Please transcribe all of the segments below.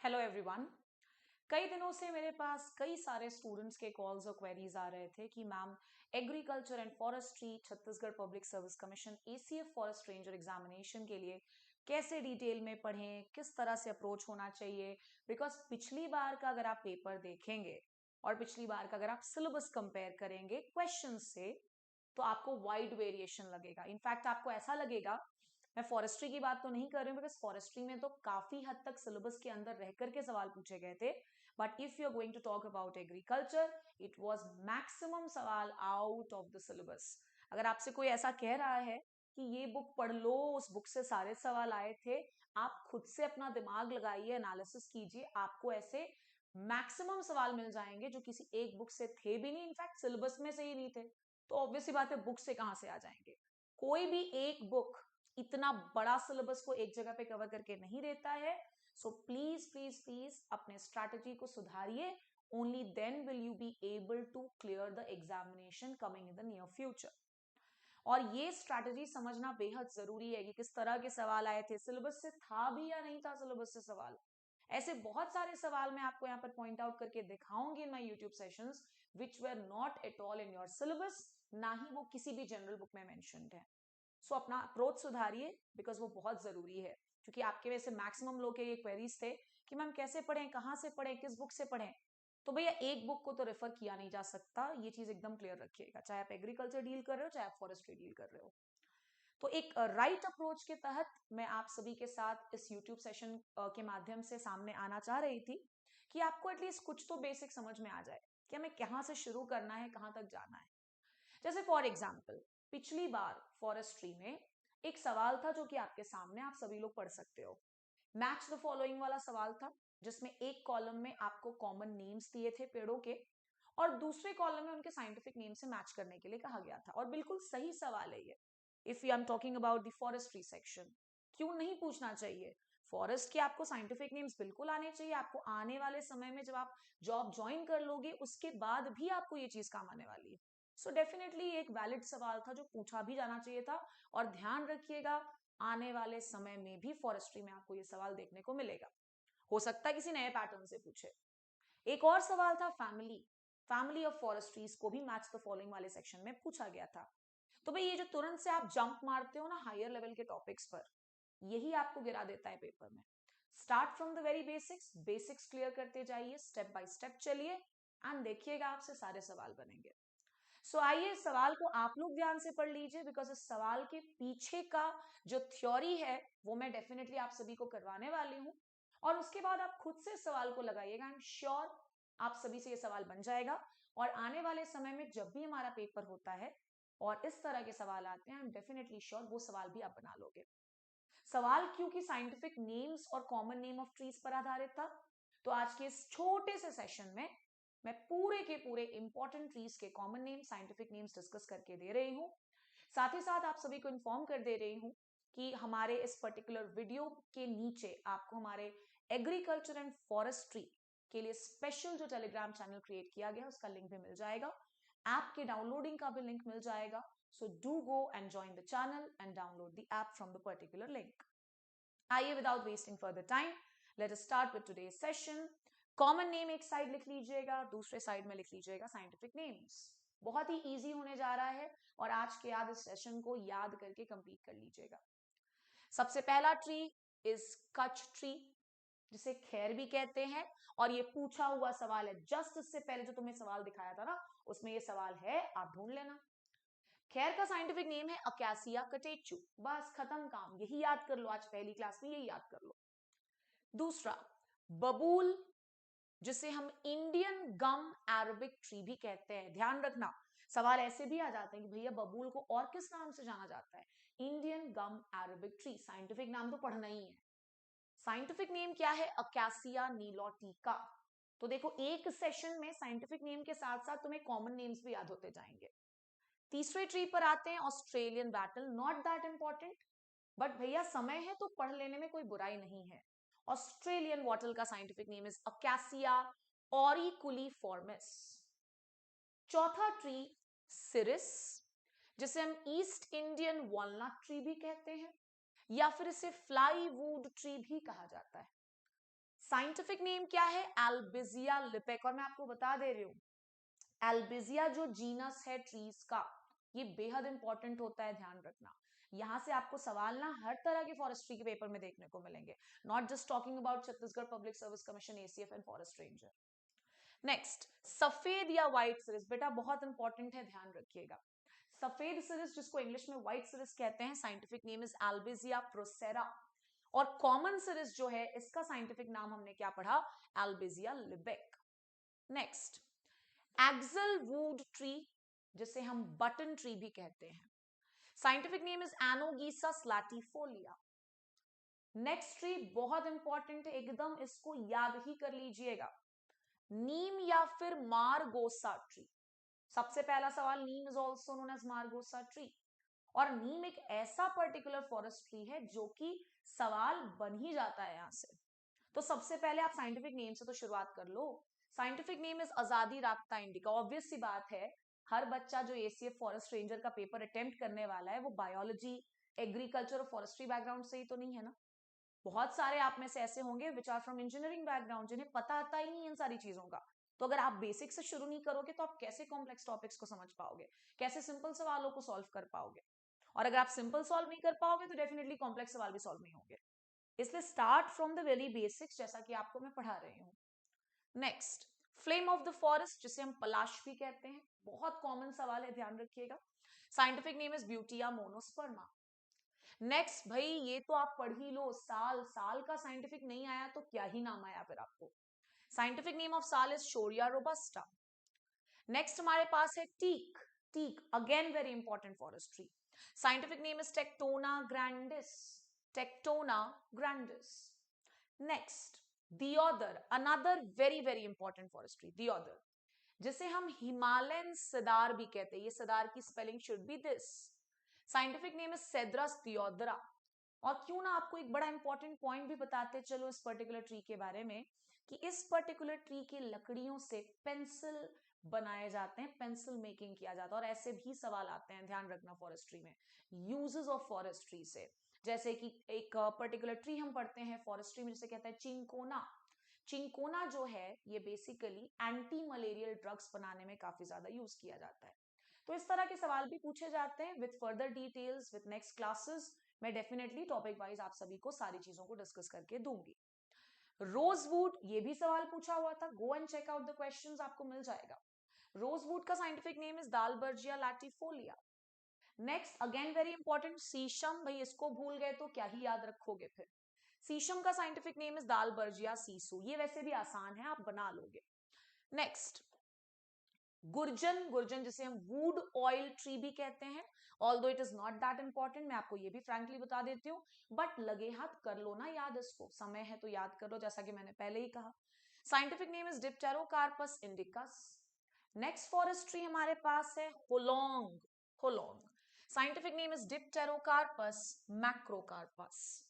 Hello everyone. कई दिनों से मेरे पास कई सारे स्टूडेंट्स के कॉल्स और क्वेरीज आ रहे थे कि ma'am agriculture and forestry Chhattisgarh public service commission ACF forest ranger examination के लिए कैसे डिटेल में पढ़ें, किस तरह से अप्रोच होना चाहिए। बिकॉज पिछली बार का अगर आप पेपर देखेंगे और पिछली बार का अगर आप सिलेबस कंपेयर करेंगे क्वेश्चन से तो आपको वाइड वेरिएशन लगेगा। इनफैक्ट आपको ऐसा लगेगा, मैं फॉरेस्ट्री की बात तो नहीं कर रही हूँ बिकॉज फॉरेस्ट्री में तो काफी हद तक सिलेबस के अंदर रह करके सवाल पूछे गए थे, but if you are going to talk about agriculture it was maximum सवाल आउट ऑफ द सिलेबस। अगर आपसे कोई ऐसा कह रहा है कि ये बुक पढ़ लो, उस बुक से सारे सवाल आए थे, आप खुद से अपना दिमाग लगाइए, एनालिसिस कीजिए, आपको ऐसे मैक्सिमम सवाल मिल जाएंगे जो किसी एक बुक से थे भी नहीं, इनफैक्ट सिलेबस में से ही नहीं थे। तो ऑब्वियसली बात है, बुक से कहां से आ जाएंगे। कोई भी एक बुक इतना बड़ा सिलेबस को एक जगह पे कवर करके नहीं देता है। सो प्लीज प्लीज प्लीज अपने स्ट्रैटेजी को सुधारिए। Only then will you be able to clear the examination coming in the near future. और ये स्ट्रैटेजी समझना बेहद जरूरी है कि किस तरह के सवाल आए थे, सिलेबस से था भी या नहीं था सिलेबस से सवाल। ऐसे बहुत सारे सवाल मैं आपको यहाँ पर पॉइंट आउट करके दिखाऊंगी in my YouTube sessions which were not at all in your syllabus, ना ही वो किसी भी जनरल बुक में मेंशन्ड है। सो अपना अप्रोच सुधारिए बिकॉज वो बहुत जरूरी है। क्योंकि आपके वैसे मैक्सिमम लोग के ये क्वेरीज थे कि मैम कैसे पढ़ें, कहां से पढ़ें, किस बुक से पढ़ें। तो भैया एक बुक को तो रेफर किया नहीं जा सकता, ये चीज एकदम क्लियर रखिएगा, चाहे आप एग्रीकल्चर डील कर रहे हो चाहे आप फॉरेस्ट्री डील कर रहे हो। तो एक राइट अप्रोच के तहत मैं आप सभी के साथ इस यूट्यूब सेशन के माध्यम से सामने आना चाह रही थी कि आपको एटलीस्ट कुछ तो बेसिक समझ में आ जाए कि हमें कहां से शुरू करना है, कहां तक जाना है। जैसे फॉर एग्जाम्पल पिछली बार फॉरेस्ट्री में एक सवाल था जो कि आपके सामने आप सभी लोग पढ़ सकते हो। मैच द फॉलोइंग वाला सवाल था, जिसमें एक कॉलम में आपको कॉमन नेम्स दिए थे पेड़ों के और दूसरे कॉलम में उनके साइंटिफिक नेम से मैच करने के लिए कहा गया था। और बिल्कुल सही सवाल है ये। If you am talking about the forestry section, क्यों नहीं पूछना चाहिए। फॉरेस्ट के आपको साइंटिफिक नेम्स बिल्कुल आने चाहिए। आपको आने वाले समय में जब आप जॉब ज्वाइन कर लोगे उसके बाद भी आपको ये चीज काम आने वाली है। सो डेफिनेटली एक वैलिड सवाल था जो पूछा भी जाना चाहिए था। और ध्यान रखिएगा, आने वाले समय में भी फॉरेस्ट्री में आपको ये सवाल देखने को मिलेगा। हो सकता है किसी नए पैटर्न से पूछे। एक और सवाल था फैमिली, फैमिली ऑफ फॉरेस्ट्रीज को भी मैच द फॉलोइंग वाले सेक्शन में पूछा गया था। तो भाई ये जो तुरंत से आप जंप मारते हो ना हायर लेवल के टॉपिक्स पर, यही आपको गिरा देता है पेपर में। Start from the very basics, basics clear करते जाइए, स्टेप बाय स्टेप चलिए एंड देखिएगा आपसे सारे सवाल बनेंगे। सो आइए इस सवाल को आप लोग ध्यान से पढ़ लीजिए बिकॉज इस सवाल के पीछे का जो थ्योरी है वो मैं डेफिनेटली आप सभी को करवाने वाली हूं। और उसके बाद आप खुद से इस सवाल को लगाइएगा, आई एम श्योर आप सभी से ये सवाल बन जाएगा। और आने वाले समय में जब भी हमारा पेपर होता है और इस तरह के सवाल आते हैं, आई एम डेफिनेटली श्योर वो सवाल भी आप बना लोगे। सवाल क्योंकि साइंटिफिक नेम्स और कॉमन नेम ऑफ ट्रीज पर आधारित था, तो आज के इस छोटे से सेशन में मैं पूरे के पूरे इंपॉर्टेंट ट्रीज के common name, scientific names discuss करके दे रही हूं। साथ ही साथ आप सभी को इन्फॉर्म कर दे रही हूं कि हमारे इस पर्टिकुलर वीडियो के नीचे आपको हमारे एग्रीकल्चर एंड फॉरेस्ट्री के लिए स्पेशल जो टेलीग्राम चैनल क्रिएट किया गया उसका लिंक भी मिल जाएगा। ऐप के डाउनलोडिंग का भी लिंक मिल जाएगा। So do go and join the channel and download the app from the particular link. आइए without wasting further time, let us start with today's session. Common name एक side लिख लीजिएगा, दूसरे side में लिख लीजिएगा साइंटिफिक नेम्स। बहुत ही easy होने जा रहा है और आज के याद इस सेशन को याद करके कंप्लीट कर लीजिएगा। सबसे पहला ट्री इज कच ट्री, जिसे खैर भी कहते हैं। और ये पूछा हुआ सवाल है, जस्ट इससे पहले जो तुम्हें सवाल दिखाया था ना उसमें ये सवाल है, आप ढूंढ लेना। खैर का साइंटिफिक नेम है अकैसिया कटेचू। बस खत्म काम, यही याद कर लो, आज पहली क्लास में यही याद कर लो। दूसरा बबूल, जिसे हम इंडियन गम अरेबिक ट्री भी कहते हैं। ध्यान रखना सवाल ऐसे भी आ जाते हैं कि भैया बबूल को और किस नाम से जाना जाता है। इंडियन गम अरेबिक ट्री, साइंटिफिक नाम तो पढ़ना ही है। साइंटिफिक नेम क्या है? अकैसिया नीलोटिका। तो देखो एक सेशन में साइंटिफिक नेम के साथ साथ तुम्हें कॉमन नेम्स भी याद होते जाएंगे। तीसरे ट्री पर आते हैं Australian battle, not that important, but भैया समय है तो पढ़ लेने में कोई बुराई नहीं है। ऑस्ट्रेलियन वॉटल का साइंटिफिक नेम इज अकैसिया ऑरिकुलिफॉर्मिस। चौथा ट्री सिरिस, जिसे हम ईस्ट इंडियन वॉलनट ट्री भी कहते हैं या फिर इसे फ्लाई वुड ट्री भी कहा जाता है। साइंटिफिक नेम क्या है? एल्बिजिया लिपेक। और मैं आपको बता दे रही हूँ, एल्बिजिया जो जीनस है ट्रीज का, ये बेहद इंपॉर्टेंट होता है, ध्यान रखना। यहां से आपको सवाल ना हर तरह के फॉरेस्ट्री के पेपर में देखने को मिलेंगे, not just talking about Chhattisgarh public service commission, ACF and forest ranger. Next, सफेद या व्हाइट सिरिस, बेटा बहुत इंपॉर्टेंट है, ध्यान रखिएगा। सफेद सिरिस, जिसको इंग्लिश में व्हाइट सिरिस कहते हैं, साइंटिफिक नेम इज एल्बिजिया प्रोसेरा। और कॉमन सिरिस जो है, इसका साइंटिफिक नाम हमने क्या पढ़ा? Albizia lebbeck. Next, axle wood tree, जिसे हम बटन ट्री भी कहते हैं, scientific name is Anogeissus latifolia. Next tree बहुत इंपॉर्टेंट है, एकदम इसको याद ही कर लीजिएगा, नीम या फिर मारगोसा ट्री। सबसे पहला सवाल, neem is also known as margosa tree. और नीम एक ऐसा पर्टिकुलर फॉरेस्ट ट्री है जो कि सवाल बन ही जाता है यहां से। तो सबसे पहले आप साइंटिफिक नेम से तो शुरुआत कर लो। साइंटिफिक नेम इज आजादी राक्ता इंडिका। ऑब्वियस सी बात है, हर बच्चा जो एसीएफ फॉरेस्ट रेंजर का पेपर अटेम्प्ट करने वाला है वो बायोलॉजी, एग्रीकल्चर और फॉरेस्ट्री बैकग्राउंड से ही तो नहीं है ना। बहुत सारे आप में से ऐसे होंगे which are from engineering background, जिन्हें पता आता ही नहीं इन सारी चीजों का। तो अगर आप बेसिक से शुरू नहीं करोगे तो आप कैसे कॉम्प्लेक्स टॉपिक्स को समझ पाओगे, कैसे सिंपल सवालों को सॉल्व कर पाओगे? और अगर आप सिंपल सॉल्व नहीं कर पाओगे तो डेफिनेटली कॉम्प्लेक्स सवाल भी सॉल्व नहीं होंगे। इसलिए start from the very basics, जैसा कि आपको मैं पढ़ा रही हूँ। Next, flame of the forest, जिसे हम पलाश भी कहते हैं, बहुत कॉमन सवाल है, ध्यान रखिएगा। Scientific name is Butea monosperma. Next भाई, ये तो आप पढ़ ही लो, साल, साल का साइंटिफिक नहीं आया तो क्या ही नाम आया फिर आपको। Scientific name of sal is Shorea robusta. Next हमारे पास है teak. Teak again very important forest tree, scientific name is Tectona grandis. Tectona grandis. Next, deodar, another very very important forest tree, deodar, जिसे हम हिमालयन सदार भी कहते हैं। ये सदार की spelling should be this, scientific name is Cedrus deodara. और क्यों ना आपको एक बड़ा इंपॉर्टेंट पॉइंट भी बताते चलो इस पर्टिकुलर ट्री के बारे में, कि इस पर्टिकुलर ट्री की लकड़ियों से पेंसिल बनाए जाते हैं, पेंसिल मेकिंग किया जाता है। और ऐसे भी सवाल आते हैं, ध्यान रखना, फॉरेस्ट्री में यूजेस ऑफ फॉरेस्ट्री से। जैसे कि एक पर्टिकुलर ट्री हम पढ़ते हैं फॉरेस्ट्री में, जिसे कहते हैं चिंकोना। चिंकोना जो है ये बेसिकली एंटी मलेरियल ड्रग्स बनाने में काफी ज्यादा यूज किया जाता है। तो इस तरह के सवाल भी पूछे जाते हैं। With further details, with next classes, मैं डेफिनेटली टॉपिक वाइज आप सभी को सारी चीजों को डिस्कस करके दूंगी। रोजवुड, ये भी सवाल पूछा हुआ था, go and check out the questions, आपको मिल जाएगा। रोजवुड का scientific name is Dalbergia latifolia. Next, again very important, shisham, भाई इसको भूल गए तो क्या ही याद रखोगे फिर। सीशम का साइंटिफिक नेम इज दालबर्जिया सीसू। ये वैसे भी आसान है, आप बना लोगे। नेक्स्ट, गुर्जन, गुर्जन जिसे हम वुड ऑयल ट्री भी कहते हैं, although it is not that important, मैं आपको ये भी फ्रैंकली बता देती हूँ, बट लगे हाथ कर लो ना याद, इसको समय है तो याद कर लो, जैसा कि मैंने पहले ही कहा। Scientific name is Dipterocarpus indicus. Next forest tree हमारे पास है hollong. Hollong, scientific name is Dipterocarpus macrocarpus.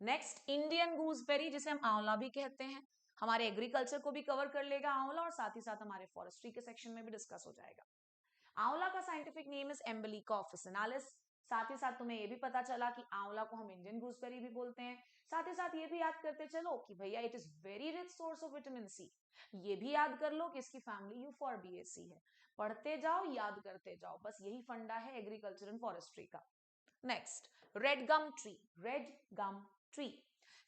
Next, Indian gooseberry, जिसे हम आंवला भी कहते हैं, हमारे एग्रीकल्चर को भी कवर कर लेगा आंवला, और साथ ही साथ हमारे फॉरेस्ट्री के सेक्शन में भी डिस्कस हो जाएगा। आंवला का साइंटिफिक नेम इज एम्बेलिका ऑफिसिनालिस। साथ ही साथ तुम्हें ये भी पता चला कि आंवला को हम इंडियन गूसबेरी भी बोलते हैं। साथ ही साथ ये भी याद करते चलो कि भैया it is very rich source of vitamin C. ये भी याद कर लो कि इसकी फैमिली यूफॉर्बिएसी है। पढ़ते जाओ, याद करते जाओ, बस यही फंडा है एग्रीकल्चर एंड फॉरेस्ट्री का। Next, red gum tree. Red gum tree,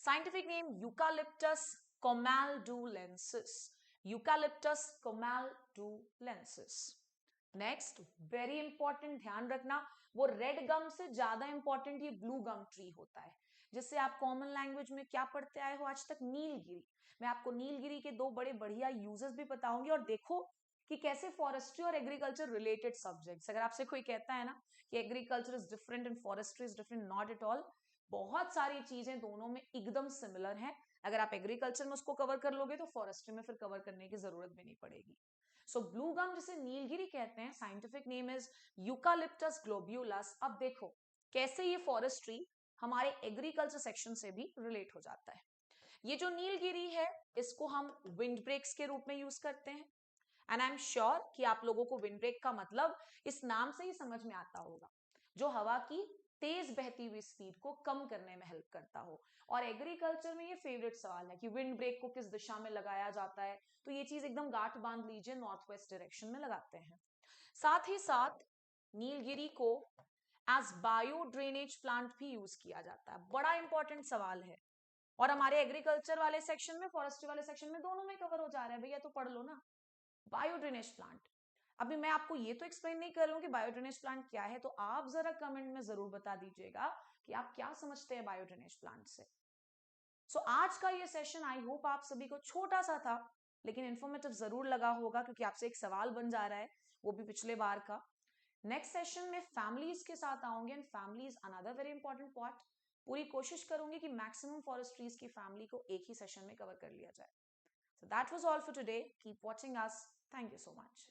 scientific name Eucalyptus camaldulensis. Eucalyptus camaldulensis. Next, very important, ध्यान रखना, वो रेड गम से ज्यादा इंपॉर्टेंट ये ब्लू गम ट्री होता है, जिससे आप कॉमन लैंग्वेज में क्या पढ़ते आए हो आज तक, नीलगिरी। मैं आपको नीलगिरी के दो बड़े बढ़िया यूजेस भी बताऊंगी, और देखो कि कैसे फॉरेस्ट्री और एग्रीकल्चर रिलेटेड सब्जेक्ट्स। अगर आपसे कोई कहता है ना कि agriculture is different and forestry is different, not at all. बहुत सारी चीजें दोनों में एकदम सिमिलर हैं। अगर आप एग्रीकल्चर में उसको कवर कर लोगे तो फॉरेस्ट्री में फिर कवर करने की जरूरत भी नहीं पड़ेगी। सो ब्लू गम जिसे नीलगिरी कहते हैं, scientific name is eucalyptus globules. अब देखो कैसे ये फॉरेस्ट्री हमारे एग्रीकल्चर सेक्शन से भी रिलेट हो जाता है। ये जो नीलगिरी है इसको हम विंड ब्रेक्स के रूप में यूज करते हैं, एंड आई एम श्योर कि आप लोगों को विंड ब्रेक का मतलब इस नाम से ही समझ में आता होगा, जो हवा की तेज बहती हुई स्पीड को कम करने में हेल्प करता हो। और एग्रीकल्चर में ये फेवरेट सवाल है कि विंड ब्रेक को किस दिशा में लगाया जाता है, तो ये चीज एकदम गांठ बांध लीजिए, नॉर्थ वेस्ट डायरेक्शन में लगाते हैं। साथ ही साथ नीलगिरी को एज बायो ड्रेनेज प्लांट भी यूज किया जाता है। बड़ा इंपॉर्टेंट सवाल है और हमारे एग्रीकल्चर वाले सेक्शन में, फॉरेस्ट्री वाले सेक्शन में, दोनों में कवर हो जा रहा है भैया, तो पढ़ लो ना। बायो ड्रेनेज प्लांट, अभी मैं आपको ये तो एक्सप्लेन नहीं कर रहा हूं कि बायो ड्रेनेज प्लांट क्या है, तो आप जरा कमेंट में जरूर बता दीजिएगा कि आप क्या समझते हैं बायो ड्रेनेज प्लांट से। सो आज का ये सेशन आई होप आप सभी को छोटा सा था लेकिन इंफॉर्मेटिव जरूर लगा होगा, क्योंकि आपसे एक सवाल बन जा रहा है, वो भी पिछले बार का। नेक्स्ट सेशन में फैमिलीज के साथ आऊंगे and family is another very important part. पूरी कोशिश करूंगी कि मैक्सिमम फॉरेस्ट्रीज की फैमिली को एक ही सेशन में कवर कर लिया जाए। So that was all for today, keep watching us, thank you so much.